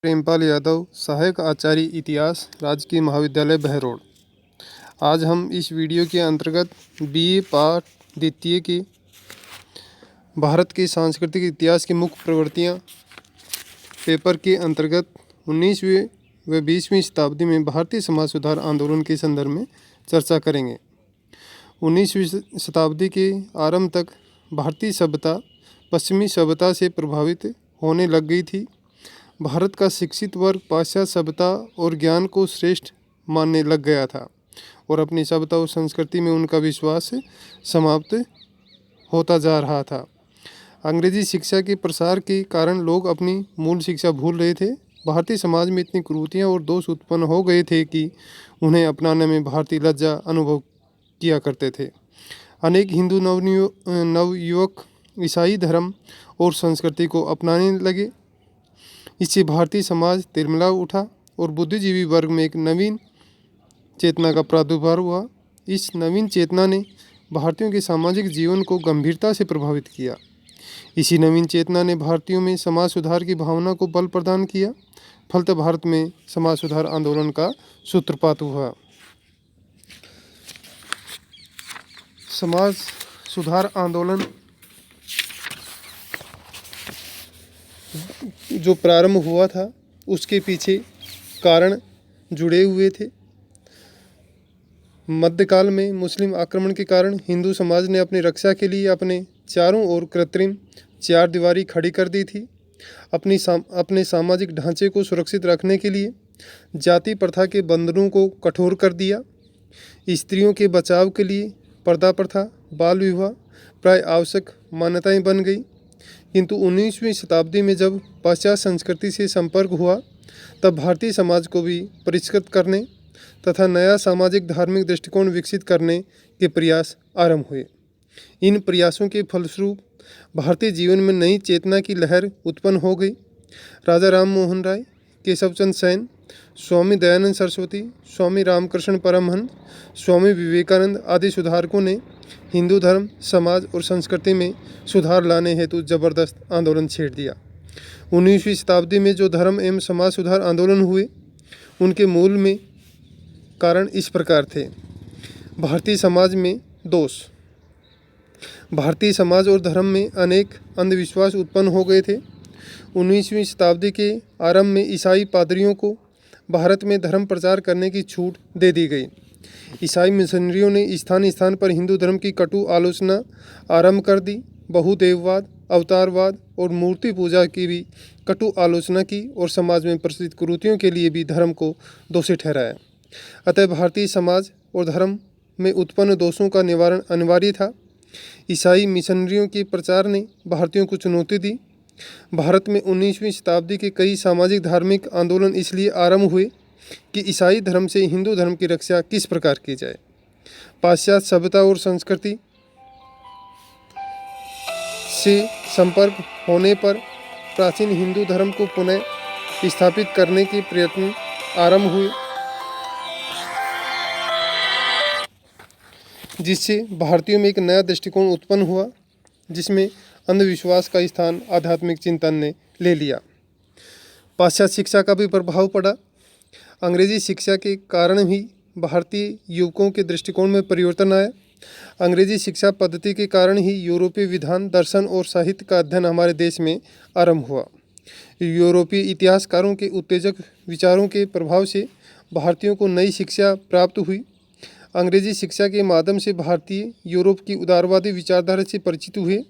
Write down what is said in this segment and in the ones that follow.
प्रेमपाल यादव, सहायक आचार्य इतिहास, राजकीय महाविद्यालय बहरोड। आज हम इस वीडियो के अंतर्गत बीए पाठ द्वितीय के भारत के सांस्कृतिक इतिहास की मुख्य प्रवृत्तियाँ पेपर के अंतर्गत 19वीं व 20वीं शताब्दी में भारतीय समाज सुधार आंदोलन के संदर्भ में चर्चा करेंगे। 19वीं शताब्दी के आरंभ तक भारतीय सभ्यता पश्चिमी सभ्यता से प्रभावित होने लग गई थी। भारत का शिक्षित वर्ग पाश्चात्य सभ्यता और ज्ञान को श्रेष्ठ मानने लग गया था और अपनी सभ्यता और संस्कृति में उनका विश्वास समाप्त होता जा रहा था। अंग्रेजी शिक्षा के प्रसार के कारण लोग अपनी मूल शिक्षा भूल रहे थे। भारतीय समाज में इतनी कुरीतियाँ और दोष उत्पन्न हो गए थे कि उन्हें अपनाने में भारतीय लज्जा अनुभव किया करते थे। अनेक हिंदू नवयुवक ईसाई धर्म और संस्कृति को अपनाने लगे। इससे भारतीय समाज तिलमिला उठा और बुद्धिजीवी वर्ग में एक नवीन चेतना का प्रादुर्भाव हुआ। इस नवीन चेतना ने भारतीयों के सामाजिक जीवन को गंभीरता से प्रभावित किया। इसी नवीन चेतना ने भारतीयों में समाज सुधार की भावना को बल प्रदान किया। फलतः भारत में समाज सुधार आंदोलन का सूत्रपात हुआ। समाज सुधार आंदोलन जो प्रारंभ हुआ था उसके पीछे कारण जुड़े हुए थे। मध्यकाल में मुस्लिम आक्रमण के कारण हिंदू समाज ने अपनी रक्षा के लिए अपने चारों ओर कृत्रिम चार दीवारी खड़ी कर दी थी। अपने सामाजिक ढांचे को सुरक्षित रखने के लिए जाति प्रथा के बंधनों को कठोर कर दिया। स्त्रियों के बचाव के लिए पर्दा प्रथा, बाल विवाह प्राय आवश्यक मान्यताएं बन गई। किंतु 19वीं शताब्दी में जब पाश्चात्य संस्कृति से संपर्क हुआ तब भारतीय समाज को भी परिष्कृत करने तथा नया सामाजिक धार्मिक दृष्टिकोण विकसित करने के प्रयास आरंभ हुए। इन प्रयासों के फलस्वरूप भारतीय जीवन में नई चेतना की लहर उत्पन्न हो गई। राजा राम मोहन राय, केशव चंद्र सेन, स्वामी दयानंद सरस्वती, स्वामी रामकृष्ण परमहंस, स्वामी विवेकानंद आदि सुधारकों ने हिंदू धर्म, समाज और संस्कृति में सुधार लाने हेतु जबरदस्त आंदोलन छेड़ दिया। 19वीं शताब्दी में जो धर्म एवं समाज सुधार आंदोलन हुए उनके मूल में कारण इस प्रकार थे। भारतीय समाज में दोष। भारतीय समाज और धर्म में अनेक अंधविश्वास उत्पन्न हो गए थे। 19वीं शताब्दी के आरंभ में ईसाई पादरियों को भारत में धर्म प्रचार करने की छूट दे दी गई। ईसाई मिशनरियों ने स्थान स्थान पर हिंदू धर्म की कटु आलोचना आरंभ कर दी। बहुदेववाद, अवतारवाद और मूर्ति पूजा की भी कटु आलोचना की और समाज में प्रचलित कुरीतियों के लिए भी धर्म को दोषी ठहराया। अतः भारतीय समाज और धर्म में उत्पन्न दोषों का निवारण अनिवार्य था। ईसाई मिशनरियों के प्रचार ने भारतीयों को चुनौती दी। भारत में 19वीं शताब्दी के कई सामाजिक धार्मिक आंदोलन इसलिए आरंभ हुए कि ईसाई धर्म से हिंदू धर्म की रक्षा किस प्रकार की जाए। पाश्चात्य सभ्यता और संस्कृति से संपर्क होने पर प्राचीन हिंदू धर्म को पुनः स्थापित करने के प्रयत्न आरंभ हुए, जिससे भारतीयों में एक नया दृष्टिकोण उत्पन्न हुआ जिसमें अंधविश्वास का स्थान आध्यात्मिक चिंतन ने ले लिया। पाश्चात्य शिक्षा का भी प्रभाव पड़ा। अंग्रेजी शिक्षा के कारण ही भारतीय युवकों के दृष्टिकोण में परिवर्तन आया। अंग्रेजी शिक्षा पद्धति के कारण ही यूरोपीय विधान, दर्शन और साहित्य का अध्ययन हमारे देश में आरंभ हुआ। यूरोपीय इतिहासकारों के उत्तेजक विचारों के प्रभाव से भारतीयों को नई शिक्षा प्राप्त हुई। अंग्रेजी शिक्षा के माध्यम से भारतीय यूरोप की उदारवादी विचारधारा से परिचित हुए,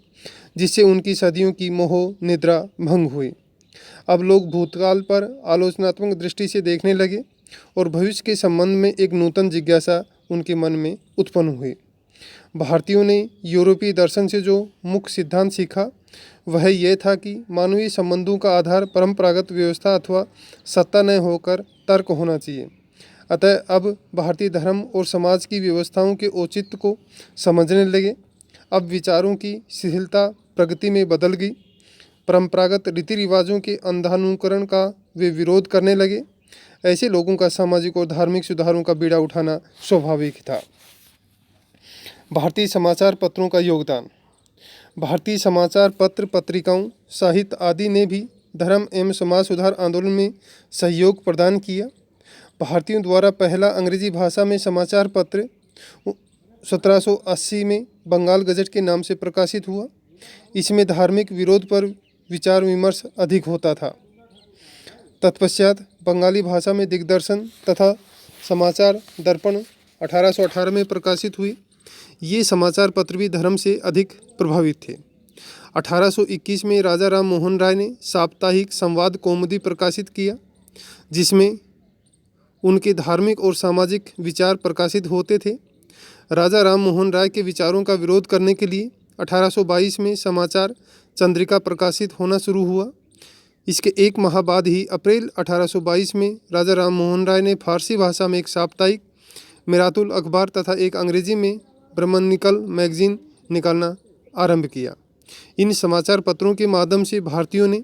जिससे उनकी सदियों की मोह निद्रा भंग हुई। अब लोग भूतकाल पर आलोचनात्मक दृष्टि से देखने लगे और भविष्य के संबंध में एक नूतन जिज्ञासा उनके मन में उत्पन्न हुई। भारतीयों ने यूरोपीय दर्शन से जो मुख्य सिद्धांत सीखा वह यह था कि मानवीय संबंधों का आधार परंपरागत व्यवस्था अथवा सत्ता न होकर तर्क होना चाहिए। अतः अब भारतीय धर्म और समाज की व्यवस्थाओं के औचित्य को समझने लगे। अब विचारों की शिथिलता प्रगति में बदल गई। परंपरागत रीति रिवाजों के अंधानुकरण का वे विरोध करने लगे। ऐसे लोगों का सामाजिक और धार्मिक सुधारों का बीड़ा उठाना स्वाभाविक था। भारतीय समाचार पत्रों का योगदान। भारतीय समाचार पत्र, पत्रिकाओं, साहित्य आदि ने भी धर्म एवं समाज सुधार आंदोलन में सहयोग प्रदान किया। भारतीयों द्वारा पहला अंग्रेजी भाषा में समाचार पत्र 1780 में बंगाल गजट के नाम से प्रकाशित हुआ। इसमें धार्मिक विरोध पर विचार विमर्श अधिक होता था। तत्पश्चात बंगाली भाषा में दिग्दर्शन तथा समाचार दर्पण 1818 में प्रकाशित हुई। ये समाचार पत्र भी धर्म से अधिक प्रभावित थे। 1821 में राजा राम मोहन राय ने साप्ताहिक संवाद कौमुदी प्रकाशित किया, जिसमें उनके धार्मिक और सामाजिक विचार प्रकाशित होते थे। राजा राम मोहन राय के विचारों का विरोध करने के लिए 1822 में समाचार चंद्रिका प्रकाशित होना शुरू हुआ। इसके एक माह बाद ही अप्रैल 1822 में राजा राम मोहन राय ने फारसी भाषा में एक साप्ताहिक मिरातुल अखबार तथा एक अंग्रेजी में ब्रह्मनिकल मैगजीन निकालना आरंभ किया। इन समाचार पत्रों के माध्यम से भारतीयों ने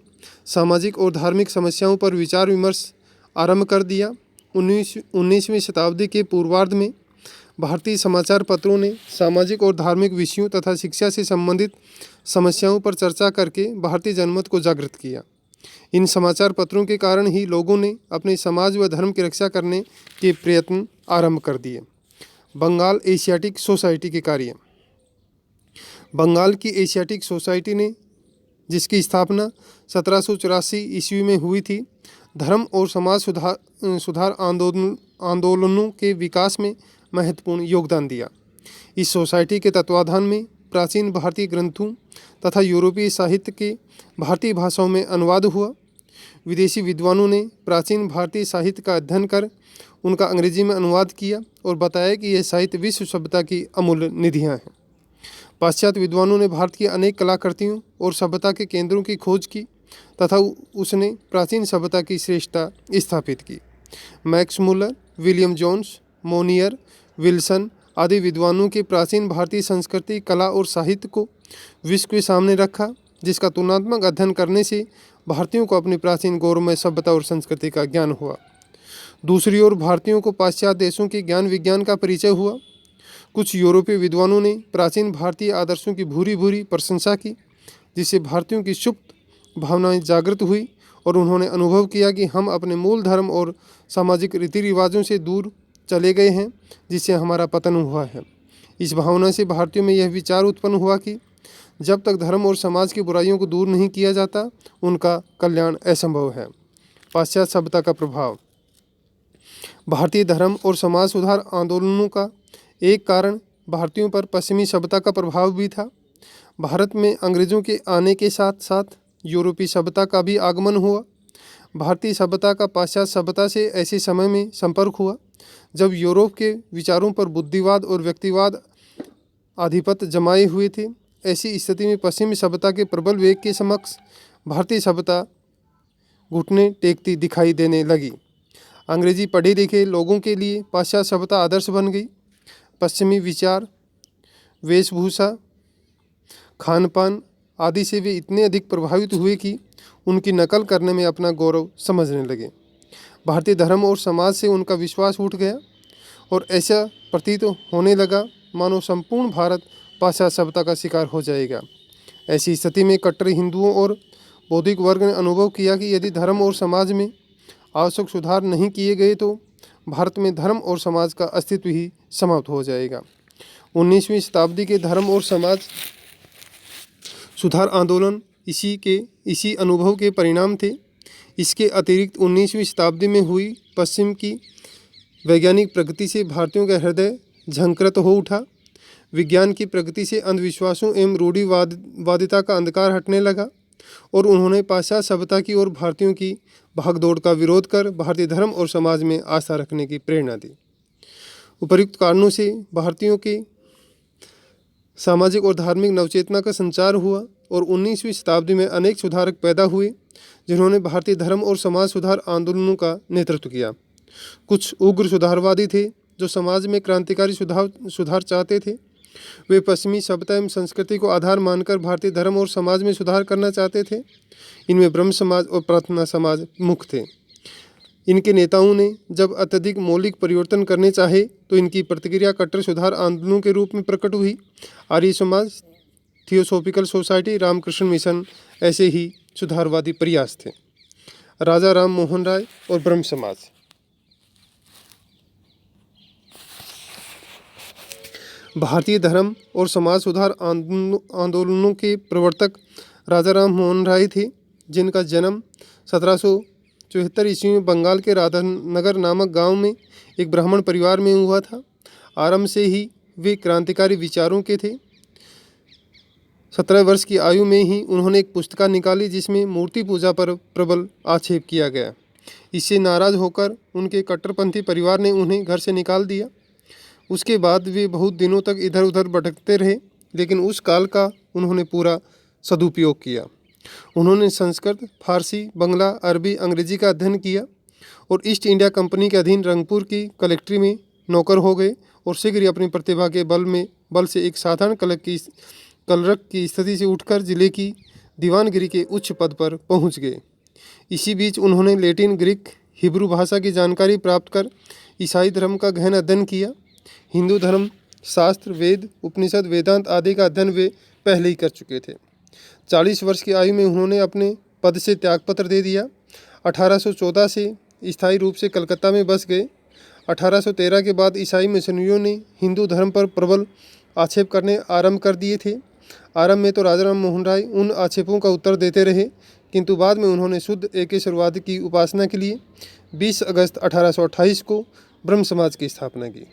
सामाजिक और धार्मिक समस्याओं पर विचार विमर्श आरंभ कर दिया। 19वीं शताब्दी के पूर्वार्ध में भारतीय समाचार पत्रों ने सामाजिक और धार्मिक विषयों तथा शिक्षा से संबंधित समस्याओं पर चर्चा करके भारतीय जनमत को जागृत किया। इन समाचार पत्रों के कारण ही लोगों ने अपने समाज व धर्म की रक्षा करने के प्रयत्न आरंभ कर दिए। बंगाल एशियाटिक सोसाइटी के कार्य। बंगाल की एशियाटिक सोसाइटी ने, जिसकी स्थापना 1784 ईस्वी में हुई थी, धर्म और समाज सुधार आंदोलनों के विकास में महत्वपूर्ण योगदान दिया। इस सोसाइटी के तत्वाधान में प्राचीन भारतीय ग्रंथों तथा यूरोपीय साहित्य के भारतीय भाषाओं में अनुवाद हुआ। विदेशी विद्वानों ने प्राचीन भारतीय साहित्य का अध्ययन कर उनका अंग्रेजी में अनुवाद किया और बताया कि यह साहित्य विश्व सभ्यता की अमूल्य निधियाँ हैं। पाश्चात्य विद्वानों ने भारत की अनेक कलाकृतियों और सभ्यता के केंद्रों की खोज की तथा उसने प्राचीन सभ्यता की श्रेष्ठता स्थापित की। Max Muller, William Jones, Monier, Wilson आदि विद्वानों के प्राचीन भारतीय संस्कृति, कला और साहित्य को विश्व के सामने रखा, जिसका तुलनात्मक अध्ययन करने से भारतीयों को अपनी प्राचीन गौरवमय सभ्यता और संस्कृति का ज्ञान हुआ। दूसरी ओर भारतीयों को पाश्चात्य देशों के ज्ञान विज्ञान का परिचय हुआ। कुछ यूरोपीय विद्वानों ने प्राचीन भारतीय आदर्शों की भूरी भूरी प्रशंसा की, जिससे भारतीयों की सुप्त भावनाएं जागृत हुई और उन्होंने अनुभव किया कि हम अपने मूल धर्म और सामाजिक रीति रिवाजों से दूर चले गए हैं, जिससे हमारा पतन हुआ है। इस भावना से भारतीयों में यह विचार उत्पन्न हुआ कि जब तक धर्म और समाज की बुराइयों को दूर नहीं किया जाता, उनका कल्याण असंभव है। पाश्चात्य सभ्यता का प्रभाव। भारतीय धर्म और समाज सुधार आंदोलनों का एक कारण भारतीयों पर पश्चिमी सभ्यता का प्रभाव भी था। भारत में अंग्रेजों के आने के साथ साथ यूरोपीय सभ्यता का भी आगमन हुआ। भारतीय सभ्यता का पाश्चात्य सभ्यता से ऐसे समय में संपर्क हुआ जब यूरोप के विचारों पर बुद्धिवाद और व्यक्तिवाद आधिपत्य जमाए हुए थे। ऐसी स्थिति में पश्चिमी सभ्यता के प्रबल वेग के समक्ष भारतीय सभ्यता घुटने टेकती दिखाई देने लगी। अंग्रेजी पढ़े लिखे लोगों के लिए पाश्चात्य सभ्यता आदर्श बन गई। पश्चिमी विचार, वेशभूषा, खान पान आदि से वे इतने अधिक प्रभावित हुए कि उनकी नकल करने में अपना गौरव समझने लगे। भारतीय धर्म और समाज से उनका विश्वास उठ गया और ऐसा प्रतीत होने लगा मानो संपूर्ण भारत पाश्चात्य सभ्यता का शिकार हो जाएगा। ऐसी स्थिति में कट्टर हिंदुओं और बौद्धिक वर्ग ने अनुभव किया कि यदि धर्म और समाज में आवश्यक सुधार नहीं किए गए तो भारत में धर्म और समाज का अस्तित्व ही समाप्त हो जाएगा। 19वीं शताब्दी के धर्म और समाज सुधार आंदोलन इसी अनुभव के परिणाम थे। इसके अतिरिक्त 19वीं शताब्दी में हुई पश्चिम की वैज्ञानिक प्रगति से भारतीयों का हृदय झंकृत हो उठा। विज्ञान की प्रगति से अंधविश्वासों एवं रूढ़िवादिता का अंधकार हटने लगा और उन्होंने पाश्चात्य सभ्यता की ओर भारतीयों की भागदौड़ का विरोध कर भारतीय धर्म और समाज में आस्था रखने की प्रेरणा दी। उपर्युक्त कारणों से भारतीयों के सामाजिक और धार्मिक नवचेतना का संचार हुआ और 19वीं शताब्दी में अनेक सुधारक पैदा हुए जिन्होंने भारतीय धर्म और समाज सुधार आंदोलनों का नेतृत्व किया। कुछ उग्र सुधारवादी थे जो समाज में क्रांतिकारी सुधार चाहते थे। वे पश्चिमी सभ्यता एवं संस्कृति को आधार मानकर भारतीय धर्म और समाज में सुधार करना चाहते थे। इनमें ब्रह्म समाज और प्रार्थना समाज मुख्य थे। इनके नेताओं ने जब अत्यधिक मौलिक परिवर्तन करने चाहे तो इनकी प्रतिक्रिया कट्टर सुधार आंदोलनों के रूप में प्रकट हुई। Arya Samaj, theosophical society, Ramakrishna mission ऐसे ही सुधारवादी प्रयास थे। राजा राम मोहन राय और ब्रह्म समाज। भारतीय धर्म और समाज सुधार आंदोलनों के प्रवर्तक राजा राम मोहन राय थे, जिनका जन्म 1774 ईस्वी में बंगाल के राधानगर नामक गांव में एक ब्राह्मण परिवार में हुआ था। आरंभ से ही वे क्रांतिकारी विचारों के थे। 17 वर्ष की आयु में ही उन्होंने एक पुस्तिका निकाली जिसमें मूर्ति पूजा पर प्रबल आक्षेप किया गया। इससे नाराज होकर उनके कट्टरपंथी परिवार ने उन्हें घर से निकाल दिया। उसके बाद वे बहुत दिनों तक इधर उधर भटकते रहे, लेकिन उस काल का उन्होंने पूरा सदुपयोग किया। उन्होंने संस्कृत, फारसी, बंगला, अरबी, अंग्रेजी का अध्ययन किया और ईस्ट इंडिया कंपनी के अधीन रंगपुर की कलेक्ट्री में नौकर हो गए और शीघ्र ही अपनी प्रतिभा के बल से एक साधारण कलरक की स्थिति से उठकर जिले की दीवानगिरी के उच्च पद पर पहुंच गए। इसी बीच उन्होंने लैटिन, ग्रीक, हिब्रू भाषा की जानकारी प्राप्त कर ईसाई धर्म का गहन अध्ययन किया। हिंदू धर्म, शास्त्र, वेद, उपनिषद, वेदांत आदि का अध्ययन वे पहले ही कर चुके थे। 40 वर्ष की आयु में उन्होंने अपने पद से त्यागपत्र दे दिया। 1814 से स्थायी रूप से कलकत्ता में बस गए। 1813 के बाद ईसाई मिशनरियों ने हिंदू धर्म पर प्रबल आक्षेप करने आरंभ कर दिए थे। आरंभ में तो राजा राम मोहन राय उन आक्षेपों का उत्तर देते रहे, किंतु बाद में उन्होंने शुद्ध एकेश्वरवाद की उपासना के लिए 20 अगस्त 1828 को ब्रह्म समाज की स्थापना की।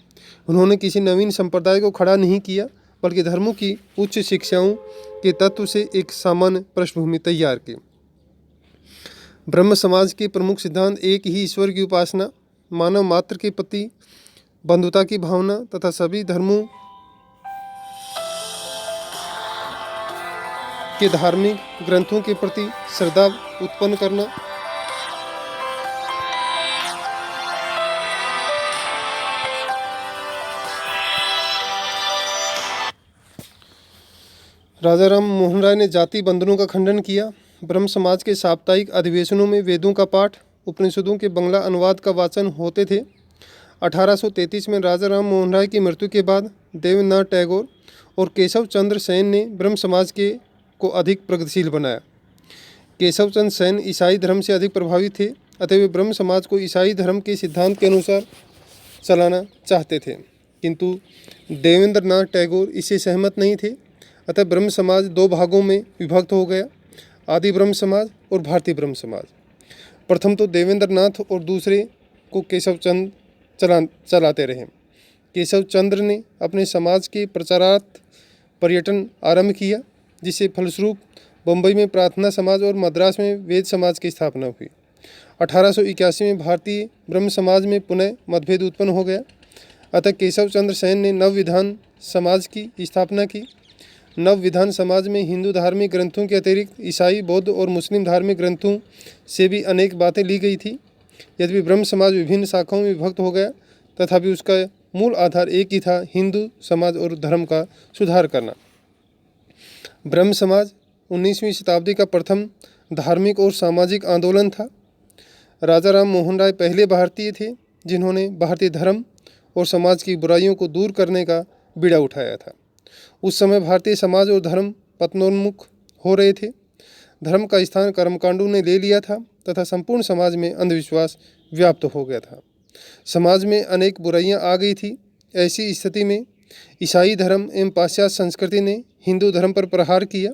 उन्होंने किसी नवीन संप्रदाय को खड़ा नहीं किया, बल्कि धर्मों की उच्च शिक्षाओं के तत्व से एक सामान्य पृष्ठभूमि तैयार की। ब्रह्म समाज के प्रमुख सिद्धांत एक ही ईश्वर की उपासना, मानव मात्र के प्रति बंधुता की भावना तथा सभी धर्मों के धार्मिक ग्रंथों के प्रति श्रद्धा उत्पन्न करना, राजा राम मोहन राय ने जाति बंधनों का खंडन किया। ब्रह्म समाज के साप्ताहिक अधिवेशनों में वेदों का पाठ, उपनिषदों के बंगला अनुवाद का वाचन होते थे। 1833 में राजा राम मोहन राय की मृत्यु के बाद देवेंद्रनाथ टैगोर और केशव चंद्र सेन ने ब्रह्म समाज को अधिक प्रगतिशील बनाया। केशव चंद्र सेन ईसाई धर्म से अधिक प्रभावित थे, अतः वे ब्रह्म समाज को ईसाई धर्म के सिद्धांत के अनुसार चलाना चाहते थे, किंतु देवेंद्रनाथ टैगोर इससे सहमत नहीं थे। अतः ब्रह्म समाज दो भागों में विभक्त हो गया, आदि ब्रह्म समाज और भारतीय ब्रह्म समाज। प्रथम तो देवेंद्रनाथ और दूसरे को केशव चंद्र चलाते रहे। केशव चंद्र ने अपने समाज के प्रचारार्थ पर्यटन आरंभ किया, जिससे फलस्वरूप बम्बई में प्रार्थना समाज और मद्रास में वेद समाज की स्थापना हुई। 1881 में भारतीय ब्रह्म समाज में पुनः मतभेद उत्पन्न हो गया, अतः केशव चंद्र सेन ने नव विधान समाज की स्थापना की। नव विधान समाज में हिंदू धार्मिक ग्रंथों के अतिरिक्त ईसाई, बौद्ध और मुस्लिम धार्मिक ग्रंथों से भी अनेक बातें ली गई थी। यद्यपि ब्रह्म समाज विभिन्न शाखाओं में विभक्त हो गया, तथापि उसका मूल आधार एक ही था, हिंदू समाज और धर्म का सुधार करना। ब्रह्म समाज 19वीं शताब्दी का प्रथम धार्मिक और सामाजिक आंदोलन था। राजा राम मोहन राय पहले भारतीय थे जिन्होंने भारतीय धर्म और समाज की बुराइयों को दूर करने का बीड़ा उठाया था। उस समय भारतीय समाज और धर्म पतनोन्मुख हो रहे थे। धर्म का स्थान कर्मकांडों ने ले लिया था तथा संपूर्ण समाज में अंधविश्वास व्याप्त हो गया था। समाज में अनेक बुराइयां आ गई थी। ऐसी स्थिति में ईसाई धर्म एवं पाश्चात्य संस्कृति ने हिंदू धर्म पर प्रहार किया,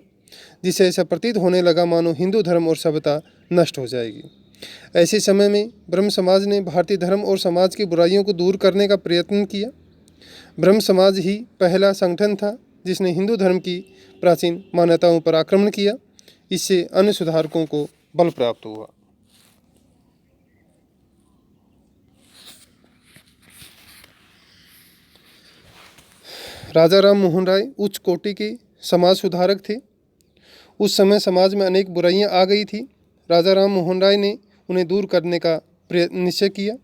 जिससे ऐसा प्रतीत होने लगा मानो हिंदू धर्म और सभ्यता नष्ट हो जाएगी। ऐसे समय में ब्रह्म समाज ने भारतीय धर्म और समाज की बुराइयों को दूर करने का प्रयत्न किया। ब्रह्म समाज ही पहला संगठन था जिसने हिंदू धर्म की प्राचीन मान्यताओं पर आक्रमण किया। इससे अन्य सुधारकों को बल प्राप्त हुआ। राजा राम मोहन राय उच्च कोटि के समाज सुधारक थे। उस समय समाज में अनेक बुराइयां आ गई थी। राजा राम मोहन राय ने उन्हें दूर करने का निश्चय किया।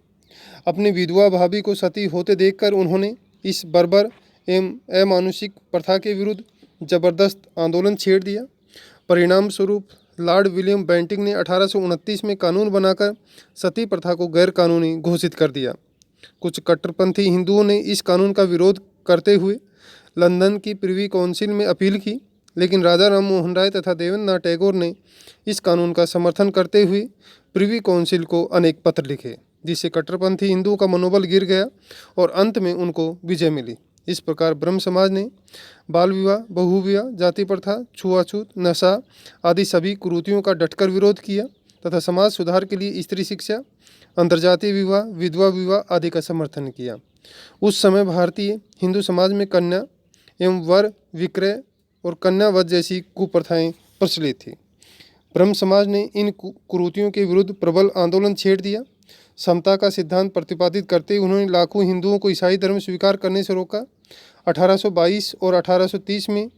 अपनी विधवा भाभी को सती होते देखकर उन्होंने इस बर्बर एवं अमानुषिक प्रथा के विरुद्ध जबरदस्त आंदोलन छेड़ दिया। परिणाम स्वरूप लॉर्ड विलियम बेंटिंक ने 1829 में कानून बनाकर सती प्रथा को गैर कानूनी घोषित कर दिया। कुछ कट्टरपंथी हिंदुओं ने इस कानून का विरोध करते हुए लंदन की प्रिवी काउंसिल में अपील की, लेकिन राजा राम मोहन राय तथा देवेंद्रनाथ टैगोर ने इस कानून का समर्थन करते हुए प्रिवी काउंसिल को अनेक पत्र लिखे, जिससे कट्टरपंथी हिंदुओं का मनोबल गिर गया और अंत में उनको विजय मिली। इस प्रकार ब्रह्म समाज ने बाल विवाह, बहुविवाह, जाति प्रथा, छुआछूत, नशा आदि सभी कुरीतियों का डटकर विरोध किया तथा समाज सुधार के लिए स्त्री शिक्षा, अंतर्जातीय विवाह, विधवा विवाह आदि का समर्थन किया। उस समय भारतीय हिंदू समाज में कन्या एवं वर विक्रय और कन्यावध जैसी कुप्रथाएं प्रचलित थी। ब्रह्म समाज ने इन कुरीतियों के विरुद्ध प्रबल आंदोलन छेड़ दिया। समता का सिद्धांत प्रतिपादित करते हुए उन्होंने लाखों हिंदुओं को ईसाई धर्म स्वीकार करने से रोका। 1822 और 1830 में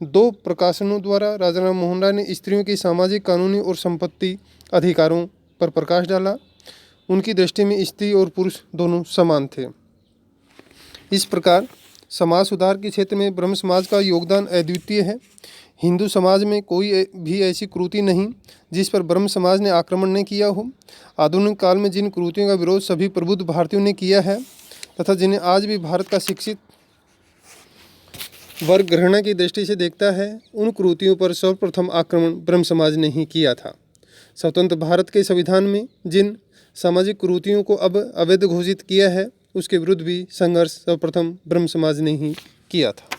2 प्रकाशनों द्वारा राजा राम मोहन राय ने स्त्रियों के सामाजिक, कानूनी और संपत्ति अधिकारों पर प्रकाश डाला। उनकी दृष्टि में स्त्री और पुरुष दोनों समान थे। इस प्रकार समाज सुधार के क्षेत्र में ब्रह्म समाज का योगदान अद्वितीय है। हिंदू समाज में कोई भी ऐसी कुरीति नहीं जिस पर ब्रह्म समाज ने आक्रमण नहीं किया हो। आधुनिक काल में जिन कुरीतियों का विरोध सभी प्रबुद्ध भारतीयों ने किया है तथा जिन्हें आज भी भारत का शिक्षित वर्ग घृणा की दृष्टि से देखता है, उन कुरीतियों पर सर्वप्रथम आक्रमण ब्रह्म समाज ने ही किया था। स्वतंत्र भारत के संविधान में जिन सामाजिक कुरीतियों को अब अवैध घोषित किया है, उसके विरुद्ध भी संघर्ष सर्वप्रथम ब्रह्म समाज ने ही किया था।